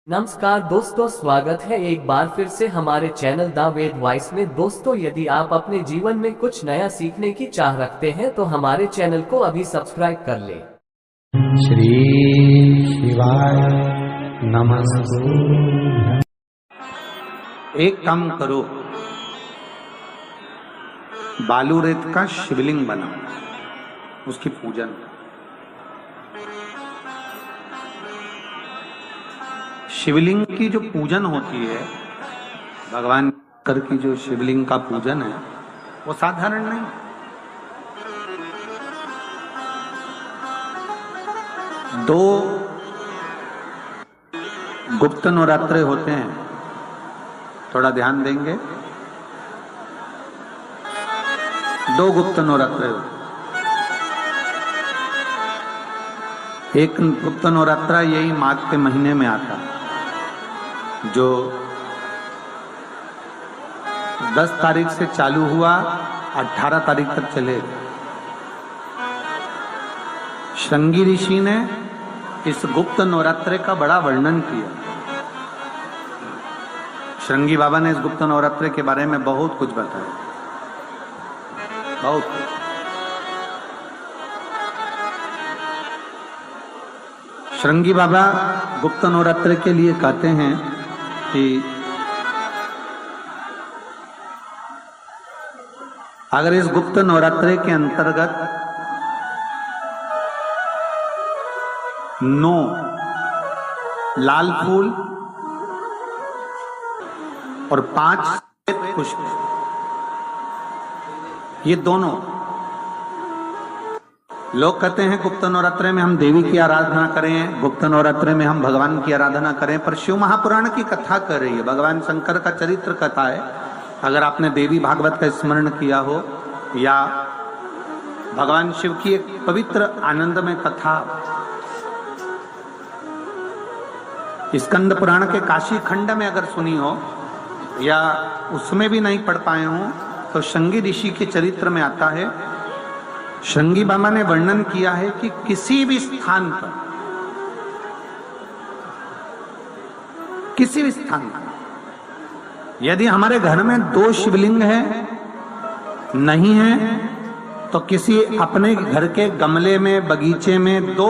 नमस्कार दोस्तों, स्वागत है एक बार फिर से हमारे चैनल द वेद वॉइस में। दोस्तों, यदि आप अपने जीवन में कुछ नया सीखने की चाह रखते हैं तो हमारे चैनल को अभी सब्सक्राइब कर लें। श्री शिवाय नमस्ते। एक काम करो, बालू रेत का शिवलिंग बनाओ, उसकी पूजन। शिवलिंग की जो पूजन होती है, भगवान शंकर की जो शिवलिंग का पूजन है, वो साधारण नहीं। दो गुप्त नवरात्रे होते हैं, थोड़ा ध्यान देंगे। दो गुप्त नवरात्रे होते हैं। एक गुप्त नवरात्रा यही माघ के महीने में आता है, जो 10 तारीख से चालू हुआ, 18 तारीख तक चलेगा। श्रृंगी ऋषि ने इस गुप्त नवरात्रे का बड़ा वर्णन किया। श्रृंगी बाबा ने इस गुप्त नवरात्रे के बारे में बहुत कुछ बताया, बहुत कुछ। श्रृंगी बाबा गुप्त नवरात्रे के लिए कहते हैं कि अगर इस गुप्त नवरात्रे के अंतर्गत 9 लाल फूल और 5 श्वेत पुष्प, ये दोनों, लोग कहते हैं गुप्त नवरात्रे में हम देवी की आराधना करें, गुप्त नवरात्रे में हम भगवान की आराधना करें, पर शिव महापुराण की कथा कर रही है, भगवान शंकर का चरित्र कथा है। अगर आपने देवी भागवत का स्मरण किया हो या भगवान शिव की एक पवित्र आनंदमय कथा स्कंद पुराण के काशी खंड में अगर सुनी हो या उसमें भी नहीं पढ़ पाए हो, तो श्रृंगी ऋषि के चरित्र में आता है। श्रृंगी बाबा ने वर्णन किया है कि किसी भी स्थान पर, किसी भी स्थान पर यदि हमारे घर में 2 शिवलिंग है, नहीं है, तो किसी अपने घर के गमले में, बगीचे में 2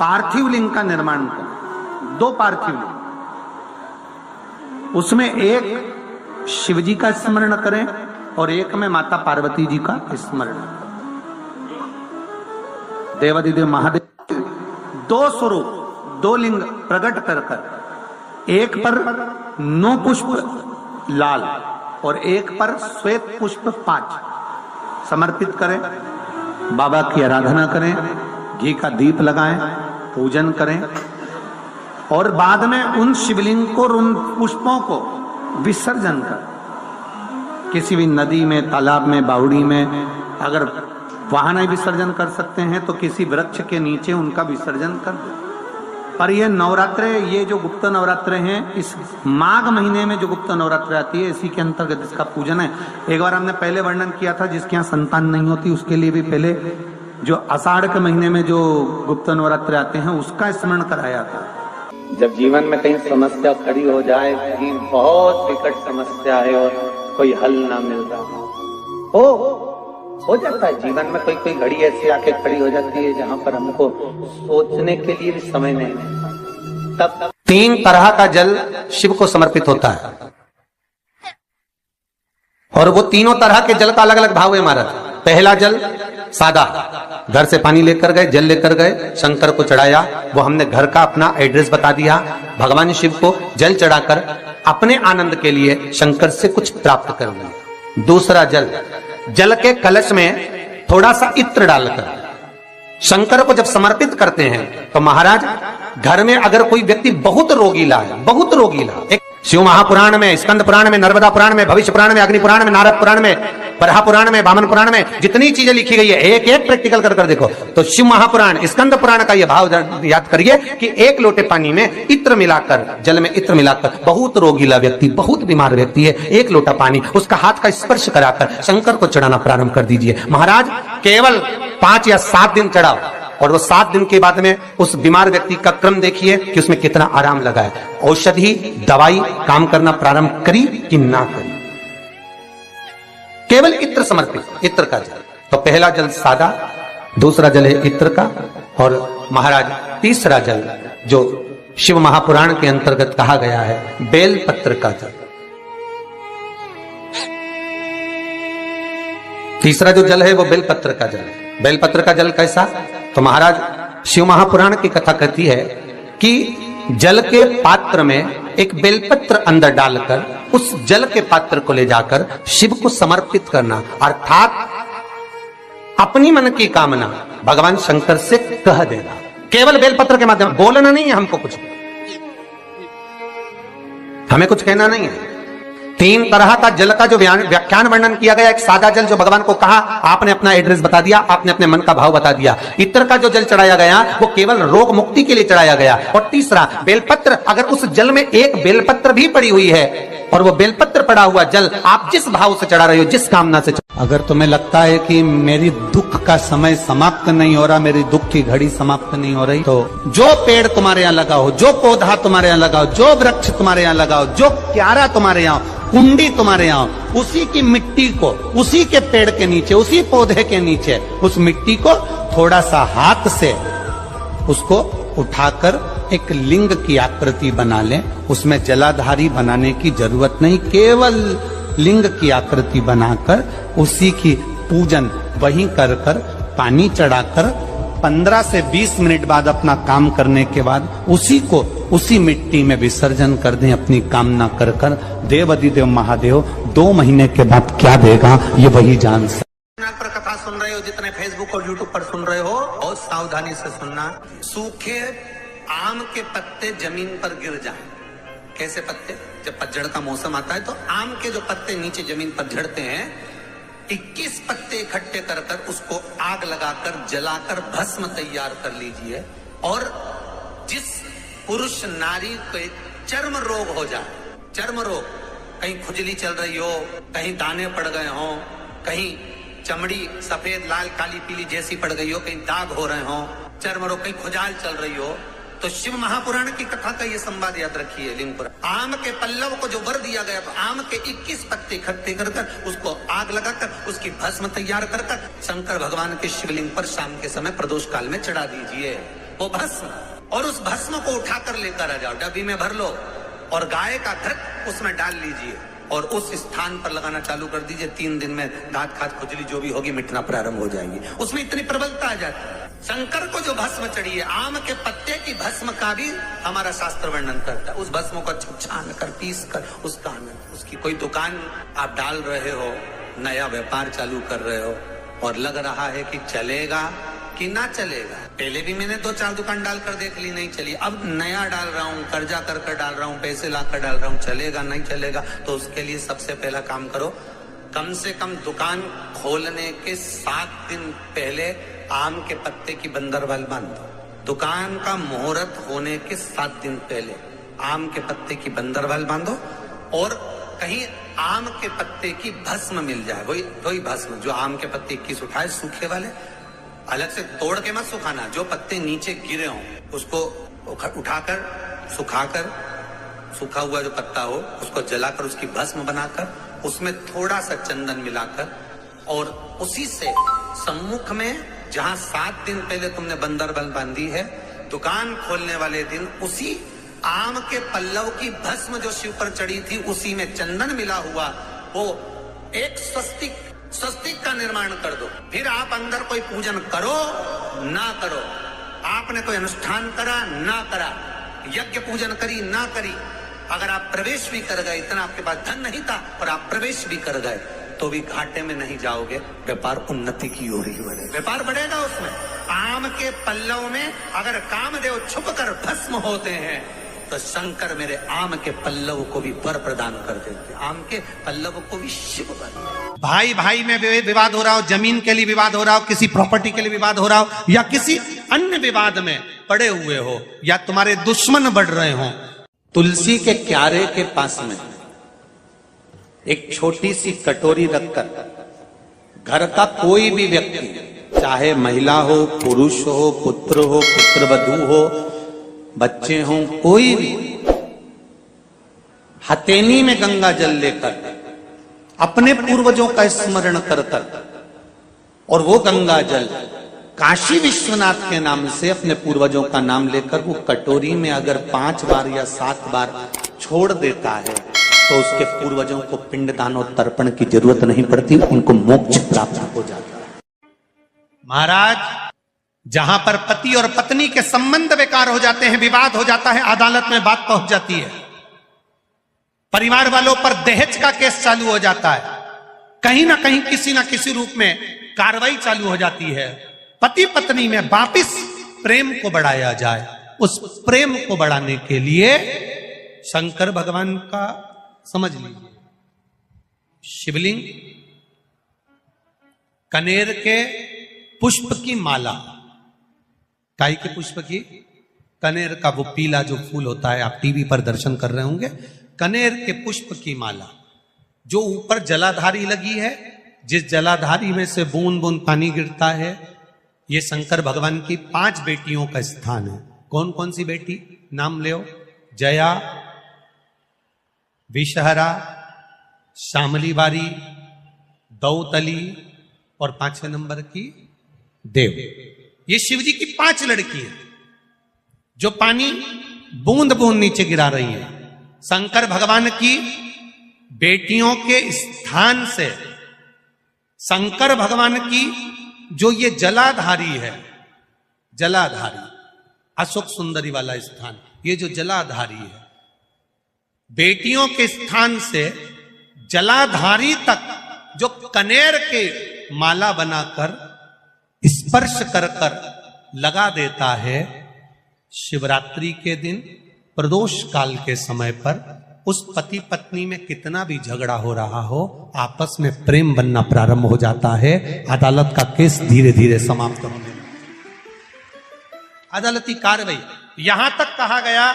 पार्थिव लिंग का निर्माण करें। 2 पार्थिव लिंग, उसमें एक शिव जी का स्मरण करें और एक में माता पार्वती जी का स्मरण। देवादिदेव महादेव 2 स्वरूप, 2 लिंग प्रकट कर कर, एक पर 9 पुष्प लाल और एक पर श्वेत पुष्प 5 समर्पित करें, बाबा की आराधना करें, घी का दीप लगाएं, पूजन करें और बाद में उन शिवलिंग को, उन पुष्पों को विसर्जन कर किसी भी नदी में, तालाब में, बावड़ी में, अगर वहां नहीं विसर्जन कर सकते हैं तो किसी वृक्ष के नीचे उनका विसर्जन कर दो। पर ये नवरात्रे, ये जो गुप्त नवरात्रे हैं, इस माघ महीने में जो गुप्त नवरात्रे आती है, इसी के अंतर्गत इसका पूजन है। एक बार हमने पहले वर्णन किया था, जिसके यहाँ संतान नहीं होती उसके लिए भी पहले जो आषाढ़ के महीने में जो गुप्त नवरात्रे आते हैं उसका स्मरण कराया था। जब जीवन में कहीं समस्या खड़ी हो जाए, कहीं बहुत विकट समस्या है और कोई हल ना मिल रहा हो जाता है, जीवन में कोई घड़ी ऐसी आके खड़ी हो जाती है जहां पर हमको सोचने के लिए भी समय नहीं है। तब 3 तरह का जल शिव को समर्पित होता है और वो तीनों तरह के जल का अलग अलग भाव है हमारा। पहला जल सादा, घर से पानी लेकर गए, जल लेकर गए, शंकर को चढ़ाया, वो हमने घर का अपना एड्रेस बता दिया, भगवान शिव को जल चढ़ाकर अपने आनंद के लिए शंकर से कुछ प्राप्त कर लिया। दूसरा जल, जल के कलश में थोड़ा सा इत्र डालकर शंकर को जब समर्पित करते हैं, तो महाराज घर में अगर कोई व्यक्ति बहुत रोगीला है, बहुत रोगीला, एक शिव महापुराण में, स्कंद पुराण में, नर्मदा पुराण में, भविष्य पुराण में, अग्नि पुराण में, नारद पुराण में, बरहा पुराण में, वामन पुराण में जितनी चीजें लिखी गई है, एक एक प्रैक्टिकल कर देखो तो शिव महापुराण, स्कंद पुराण का यह भाव याद करिए कि 1 लोटे पानी में इत्र मिलाकर, जल में इत्र मिलाकर, बहुत रोगीला व्यक्ति, बहुत बीमार व्यक्ति है, 1 लोटा पानी उसका हाथ का स्पर्श कराकर शंकर को चढ़ाना प्रारंभ कर दीजिए। महाराज केवल 5 या 7 दिन चढ़ाओ, और वो 7 दिन के बाद में उस बीमार व्यक्ति का क्रम देखिए कि उसमें कितना आराम लगा है। औषधि दवाई काम करना प्रारंभ करी कि ना करी। केवल इत्र समर्पित, इत्र का जल। तो पहला जल सादा, दूसरा जल है इत्र का, और महाराज तीसरा जल जो शिव महापुराण के अंतर्गत कहा गया है बेल पत्र का जल। तीसरा जो जल है वो बेलपत्र का जल है। बेलपत्र का जल कैसा? तो महाराज शिव महापुराण की कथा कहती है कि जल के पात्र में एक बेलपत्र अंदर डालकर उस जल के पात्र को ले जाकर शिव को समर्पित करना, अर्थात अपनी मन की कामना भगवान शंकर से कह देना। केवल बेलपत्र के माध्यम, बोलना नहीं है हमको, कुछ हमें कुछ कहना नहीं है। 3 तरह का जल का जो व्याख्यान वर्णन किया गया, एक सादा जल जो भगवान को कहा, आपने अपना एड्रेस बता दिया, आपने अपने मन का भाव बता दिया। इत्र का जो जल चढ़ाया गया वो केवल रोग मुक्ति के लिए चढ़ाया गया। और तीसरा बेलपत्र, अगर उस जल में एक बेलपत्र भी पड़ी हुई है और वो बेलपत्र पड़ा हुआ जल आप जिस भाव से चढ़ा रहे हो, जिस कामना से, अगर तुम्हें लगता है कि मेरी दुख का समय समाप्त नहीं हो रहा, मेरी दुख की घड़ी समाप्त नहीं हो रही, तो जो पेड़ तुम्हारे यहाँ लगाओ, जो पौधा तुम्हारे यहाँ लगाओ, जो वृक्ष तुम्हारे यहाँ लगाओ, जो क्यारा तुम्हारे यहाँ, कुंडी तुम्हारे यहाँ, उसी की मिट्टी को, उसी के पेड़ के नीचे, उसी पौधे के नीचे उस मिट्टी को थोड़ा सा हाथ से उसको उठाकर एक लिंग की आकृति बना लें। उसमें जलाधारी बनाने की जरूरत नहीं, केवल लिंग की आकृति बनाकर उसी की पूजन वहीं कर कर पानी चढ़ाकर 15 से 20 मिनट बाद अपना काम करने के बाद उसी को उसी मिट्टी में विसर्जन कर दें, अपनी कामना कर कर। देव अधिदेव महादेव 2 महीने के बाद क्या देगा ये वही जान सकता। पर कथा सुन रहे हो, जितने फेसबुक और यूट्यूब पर सुन रहे हो, बहुत सावधानी से सुनना। सूखे आम के पत्ते जमीन पर गिर जाएं। कैसे पत्ते? जब पतझड़ का मौसम आता है तो आम के जो पत्ते नीचे जमीन पर झड़ते हैं, 21 पत्ते इकट्ठे कर कर उसको आग लगाकर जलाकर भस्म तैयार कर लीजिए। और जिस पुरुष नारी को चर्म रोग हो जाए, चर्म रोग, कहीं खुजली चल रही हो, कहीं दाने पड़ गए हो, कहीं चमड़ी सफेद लाल काली पीली जैसी पड़ गई हो, कहीं दाग हो रहे हो, चर्म रोग, कहीं खुजाल चल रही हो, तो शिव महापुराण की कथा का ये संवाद याद रखिए। लिंगपुर आम के पल्लव को जो वर दिया गया, तो आम के 21 पत्ते इकट्ठे कर कर उसको आग लगाकर उसकी भस्म तैयार कर कर शंकर भगवान के शिवलिंग पर शाम के समय प्रदोष काल में चढ़ा दीजिए वो भस्म। और उस भस्म को उठाकर लेकर आ जाओ, डब्बी में भर लो और गाय का घृत उसमें डाल लीजिए और उस स्थान पर लगाना चालू कर दीजिए। 3 दिन में दांत खात खुजली जो भी होगी मिटना प्रारंभ हो जाएगी। उसमें इतनी प्रबलता आ जाती है। शंकर को जो भस्म चढ़ी है, आम के पत्ते की भस्म का भी हमारा शास्त्र वर्णन करता है। उस भस्म को छान कर पीस कर उसका उसकी कोई दुकान आप डाल रहे हो, नया व्यापार चालू कर रहे हो और लग रहा है कि चलेगा कि ना चलेगा। पहले भी मैंने 2-4 दुकान डालकर देख ली, नहीं चली। अब नया डाल रहा हूँ, कर्जा कर कर डाल रहा हूँ, पैसे लाकर डाल रहा हूँ, चलेगा नहीं चलेगा। तो उसके लिए सबसे पहला काम करो, कम से कम दुकान खोलने के 7 दिन पहले आम के पत्ते की बंदरवाल बांधो। दुकान का मुहूर्त होने के 7 दिन पहले आम के पत्ते की बंदरवाल बांधो और कहीं आम के पत्ते की भस्म मिल जाए, वही भस्म जो आम के पत्ते 21 उठाए सूखे वाले, अलग से तोड़ के मत सुखाना, जो पत्ते नीचे गिरे हों उसको उठाकर सुखाकर, सूखा हुआ जो पत्ता हो उसको जलाकर उसकी भस्म बनाकर उसमें थोड़ा सा चंदन मिलाकर और उसी से सम्मुख में जहां 7 दिन पहले तुमने बंदरबल बांधी है, दुकान खोलने वाले दिन उसी आम के पल्लव की भस्म जो शिव पर चढ़ी थी उसी में चंदन मिला हुआ वो एक स्वस्तिक का निर्माण कर दो। फिर आप अंदर कोई पूजन करो ना करो, आपने कोई अनुष्ठान करा ना करा, यज्ञ पूजन करी ना करी, अगर आप प्रवेश भी कर गए, इतना आपके पास धन नहीं था और आप प्रवेश भी कर गए तो भी घाटे में नहीं जाओगे, व्यापार उन्नति की ओर ही बढ़ेगा, व्यापार बढ़ेगा। उसमें आम के पल्लव में अगर कामदेव छुप कर भस्म होते हैं तो शंकर मेरे आम के पल्लव को भी वर प्रदान कर देते, आम के पल्लव को भी शिव वर। भाई भाई में विवाद हो रहा हो, जमीन के लिए विवाद हो रहा हो, किसी प्रॉपर्टी के लिए विवाद हो रहा हो या किसी अन्य विवाद में पड़े हुए हो या तुम्हारे दुश्मन बढ़ रहे हो, तुलसी के क्यारे के पास में एक छोटी सी कटोरी रखकर घर का कोई भी व्यक्ति चाहे महिला हो, पुरुष हो, पुत्र हो, पुत्रवधू हो, बच्चे हों, कोई भी हथेली में गंगा जल लेकर अपने पूर्वजों का स्मरण कर और वो गंगा जल काशी विश्वनाथ के नाम से अपने पूर्वजों का नाम लेकर वो कटोरी में अगर 5 बार या 7 बार छोड़ देता है तो उसके पूर्वजों को पिंडदान और तर्पण की जरूरत नहीं पड़ती, उनको मोक्ष प्राप्त हो जाता है। महाराज, जहां पर पति और पत्नी के संबंध बेकार हो जाते हैं, विवाद हो जाता है, अदालत में बात पहुंच जाती है, परिवार वालों पर दहेज का केस चालू हो जाता है, कहीं ना कहीं किसी ना किसी रूप में कार्रवाई चालू हो जाती है, पति पत्नी में वापिस प्रेम को बढ़ाया जाए, उस प्रेम को बढ़ाने के लिए शंकर भगवान का समझ लीजिए शिवलिंग, कनेर के पुष्प की माला, काय के पुष्प की, कनेर का वो पीला जो फूल होता है, आप टीवी पर दर्शन कर रहे होंगे, कनेर के पुष्प की माला जो ऊपर जलाधारी लगी है, जिस जलाधारी में से बूंद बूंद पानी गिरता है, ये शंकर भगवान की 5 बेटियों का स्थान है। कौन कौन सी बेटी, नाम ले, जया, विषहरा, श्यामली बारी, दौतली और 5वें नंबर की देव। ये शिव जी की 5 लड़की है जो पानी बूंद बूंद नीचे गिरा रही है। शंकर भगवान की बेटियों के स्थान से शंकर भगवान की जो ये जलाधारी है, जलाधारी अशोक सुंदरी वाला स्थान, ये जो जलाधारी है, बेटियों के स्थान से जलाधारी तक जो कनेर के माला बनाकर स्पर्श कर कर लगा देता है, शिवरात्रि के दिन प्रदोष काल के समय पर उस पति पत्नी में कितना भी झगड़ा हो रहा हो, आपस में प्रेम बनना प्रारंभ हो जाता है। अदालत का केस धीरे धीरे समाप्त होने लगता है। अदालती कार्रवाई, यहां तक कहा गया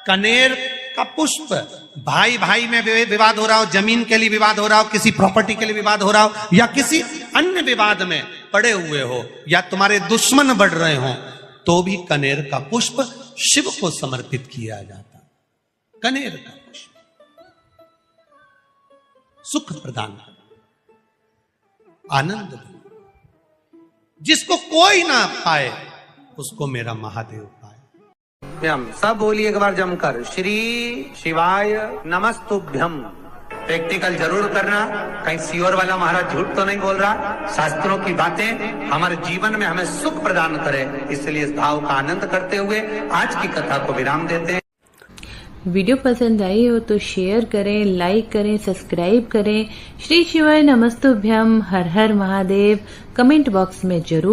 कनेर का पुष्प, भाई भाई में विवाद हो रहा हो, जमीन के लिए विवाद हो रहा हो, किसी प्रॉपर्टी के लिए विवाद हो रहा हो, या किसी अन्य विवाद में पड़े हुए हो, या तुम्हारे दुश्मन बढ़ रहे हो, तो भी कनेर का पुष्प शिव को समर्पित किया जाता। कनेर का पुष्प सुख प्रदान कर, आनंद दे, जिसको कोई ना पाए उसको मेरा महादेव पाए। हम सब बोलिए एक बार जमकर, श्री शिवाय नमस्तुभ्यम। प्रैक्टिकल जरूर करना, कहीं सियोर वाला महाराज झूठ तो नहीं बोल रहा। शास्त्रों की बातें हमारे जीवन में हमें सुख प्रदान करे, इसलिए इस भाव का आनंद करते हुए आज की कथा को विराम देते हैं। वीडियो पसंद आई हो तो शेयर करें, लाइक करें, सब्सक्राइब करें। श्री शिवाय नमस्तुभ्यम, हर हर महादेव कमेंट बॉक्स में जरूर